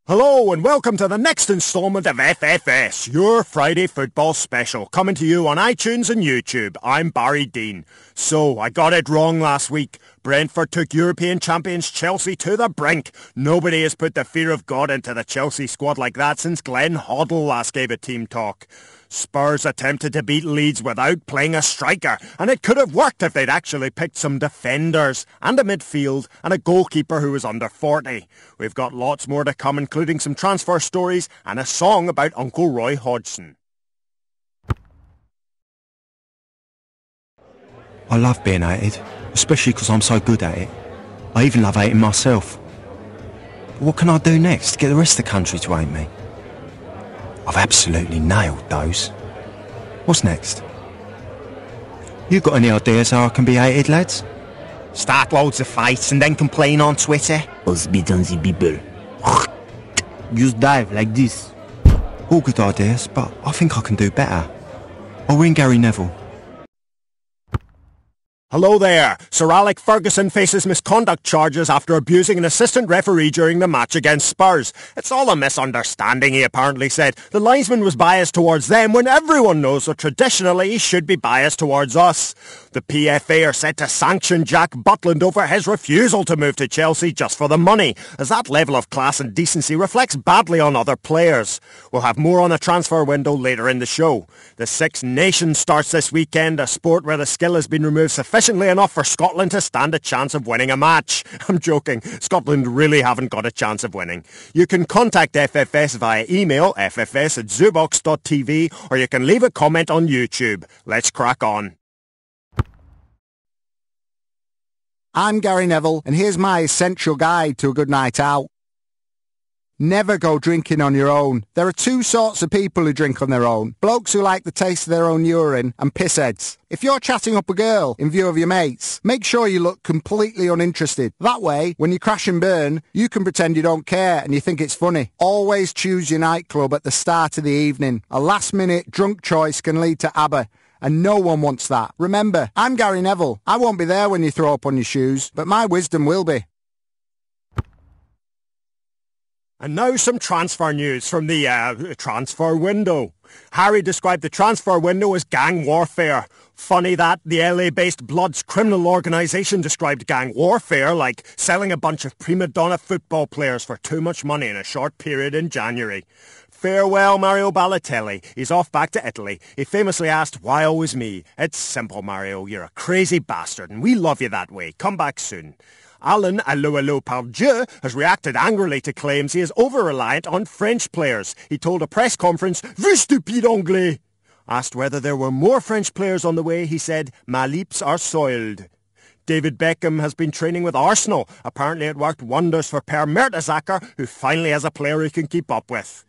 Hello and welcome to the next instalment of FFS, your Friday football special, coming to you on iTunes and YouTube. I'm Barry Dean. So, I got it wrong last week. Brentford took European champions Chelsea to the brink. Nobody has put the fear of God into the Chelsea squad like that since Glenn Hoddle last gave a team talk. Spurs attempted to beat Leeds without playing a striker, and it could have worked if they'd actually picked some defenders, and a midfield, and a goalkeeper who was under 40. We've got lots more to come, including some transfer stories, and a song about Uncle Roy Hodgson. I love being hated, especially because I'm so good at it. I even love hating myself. But what can I do next to get the rest of the country to hate me? I've absolutely nailed those. What's next? You got any ideas how I can be hated, lads? Start loads of fights and then complain on Twitter. Or spit on the people. Just dive like this. All good ideas, but I think I can do better. I'll ring Gary Neville. Hello there. Sir Alec Ferguson faces misconduct charges after abusing an assistant referee during the match against Spurs. It's all a misunderstanding, he apparently said. The linesman was biased towards them when everyone knows that traditionally he should be biased towards us. The PFA are set to sanction Jack Butland over his refusal to move to Chelsea just for the money, as that level of class and decency reflects badly on other players. We'll have more on the transfer window later in the show. The Six Nations starts this weekend, a sport where the skill has been removed sufficiently enough for Scotland to stand a chance of winning a match. I'm joking. Scotland really haven't got a chance of winning. You can contact FFS via email, ffs@zuboxTV, or you can leave a comment on YouTube. Let's crack on. I'm Gary Neville, and here's my essential guide to a good night out. Never go drinking on your own. There are two sorts of people who drink on their own. Blokes who like the taste of their own urine, and pissheads. If you're chatting up a girl in view of your mates, make sure you look completely uninterested. That way, when you crash and burn, you can pretend you don't care and you think it's funny. Always choose your nightclub at the start of the evening. A last-minute drunk choice can lead to ABBA, and no one wants that. Remember, I'm Gary Neville. I won't be there when you throw up on your shoes, but my wisdom will be. And now some transfer news from the transfer window. Harry described the transfer window as gang warfare. Funny that the LA-based Bloods criminal organisation described gang warfare like selling a bunch of prima donna football players for too much money in a short period in January. Farewell, Mario Balotelli. He's off back to Italy. He famously asked, "Why always me?" It's simple, Mario. You're a crazy bastard, and we love you that way. Come back soon. Alan Allo Pardieu has reacted angrily to claims he is over-reliant on French players. He told a press conference, "Vous stupide anglais." Asked whether there were more French players on the way, he said, "My lips are soiled." David Beckham has been training with Arsenal. Apparently it worked wonders for Per Mertesacker, who finally has a player he can keep up with.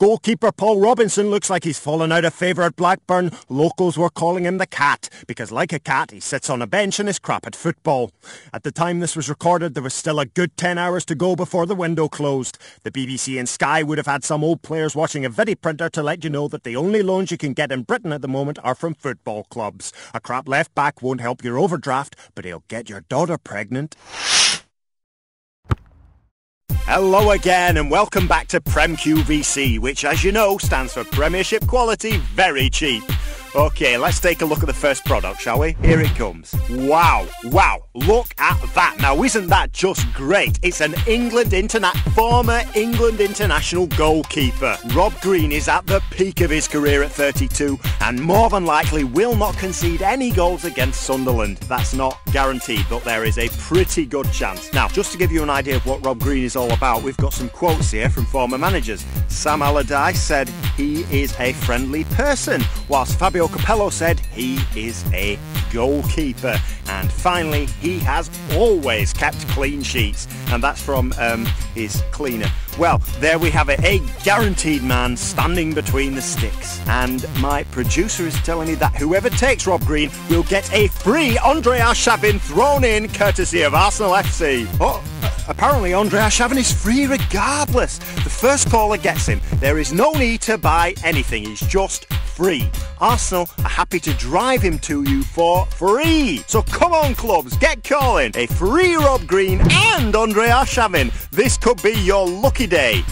Goalkeeper Paul Robinson looks like he's fallen out of favour at Blackburn. Locals were calling him the Cat, because like a cat, he sits on a bench and is crap at football. At the time this was recorded, there was still a good 10 hours to go before the window closed. The BBC and Sky would have had some old players watching a video printer to let you know that the only loans you can get in Britain at the moment are from football clubs. A crap left back won't help your overdraft, but he'll get your daughter pregnant. Hello again and welcome back to Prem QVC, which as you know stands for Premiership Quality Very Cheap. Okay, let's take a look at the first product, shall we? Here it comes. Wow, look at that. Now isn't that just great? It's an former England international goalkeeper. Rob Green is at the peak of his career at 32 and more than likely will not concede any goals against Sunderland. That's not guaranteed, but there is a pretty good chance. Now, just to give you an idea of what Rob Green is all about, we've got some quotes here from former managers. Sam Allardyce said he is a friendly person, whilst Fabio Capello said he is a goalkeeper. And finally, he has always kept clean sheets. And that's from his cleaner. Well, there we have it, a guaranteed man standing between the sticks. And my producer is telling me that whoever takes Rob Green will get a free Andre Arshavin thrown in, courtesy of Arsenal FC. Oh, apparently Andre Arshavin is free regardless. The first caller gets him. There is no need to buy anything, he's just free. Arsenal are happy to drive him to you for free. So come on clubs, get calling. A free Rob Green and Andre Arshavin. This could be your lucky day.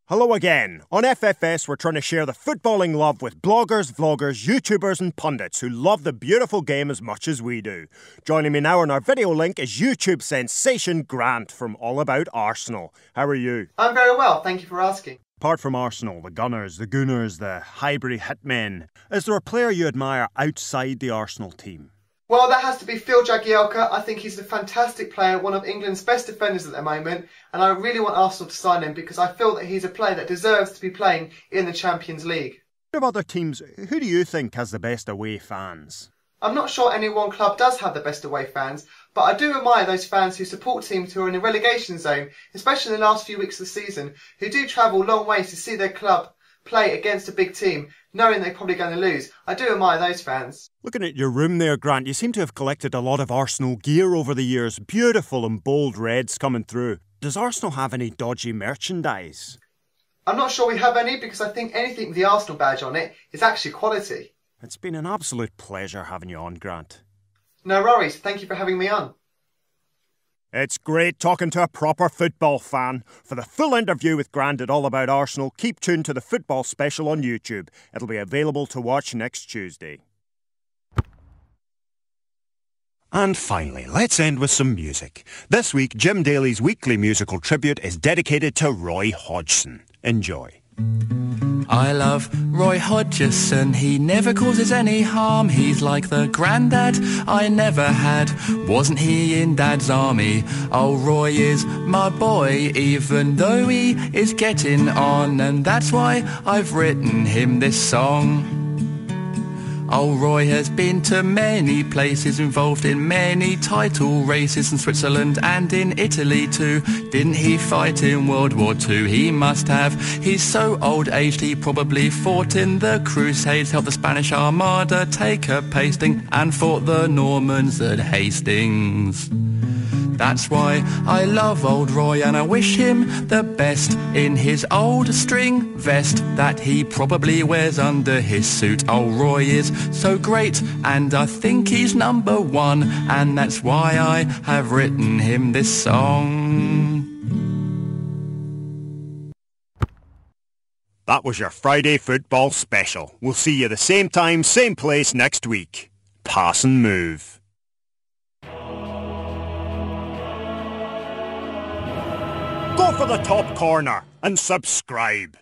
Hello again. On FFS, we're trying to share the footballing love with bloggers, vloggers, YouTubers and pundits who love the beautiful game as much as we do. Joining me now on our video link is YouTube sensation Grant from All About Arsenal. How are you? I'm very well, thank you for asking. Apart from Arsenal, the Gunners, the Gooners, the Highbury Hitmen, is there a player you admire outside the Arsenal team? Well, that has to be Phil Jagielka. I think he's a fantastic player, one of England's best defenders at the moment, and I really want Arsenal to sign him because I feel that he's a player that deserves to be playing in the Champions League. Of other teams, who do you think has the best away fans? I'm not sure any one club does have the best away fans, but I do admire those fans who support teams who are in the relegation zone, especially in the last few weeks of the season, who do travel long ways to see their club play against a big team, knowing they're probably going to lose. I do admire those fans. Looking at your room there, Grant, you seem to have collected a lot of Arsenal gear over the years. Beautiful and bold reds coming through. Does Arsenal have any dodgy merchandise? I'm not sure we have any because I think anything with the Arsenal badge on it is actually quality. It's been an absolute pleasure having you on, Grant. No worries, thank you for having me on. It's great talking to a proper football fan. For the full interview with Grant at All About Arsenal, keep tuned to the football special on YouTube. It'll be available to watch next Tuesday. And finally, let's end with some music. This week, Jim Daly's weekly musical tribute is dedicated to Roy Hodgson. Enjoy. I love Roy Hodgson, he never causes any harm. He's like the granddad I never had. Wasn't he in Dad's army? Oh, Roy is my boy, even though he is getting on, and that's why I've written him this song. Oh, Roy has been to many places, involved in many title races in Switzerland and in Italy too. Didn't he fight in World War II? He must have. He's so old-aged he probably fought in the Crusades, helped the Spanish Armada take a pasting, and fought the Normans at Hastings. That's why I love old Roy, and I wish him the best in his old string vest that he probably wears under his suit. Oh, Roy is so great, and I think he's number one, and that's why I have written him this song. That was your Friday football special. We'll see you the same time, same place next week. Pass and move. Go for the top corner and subscribe.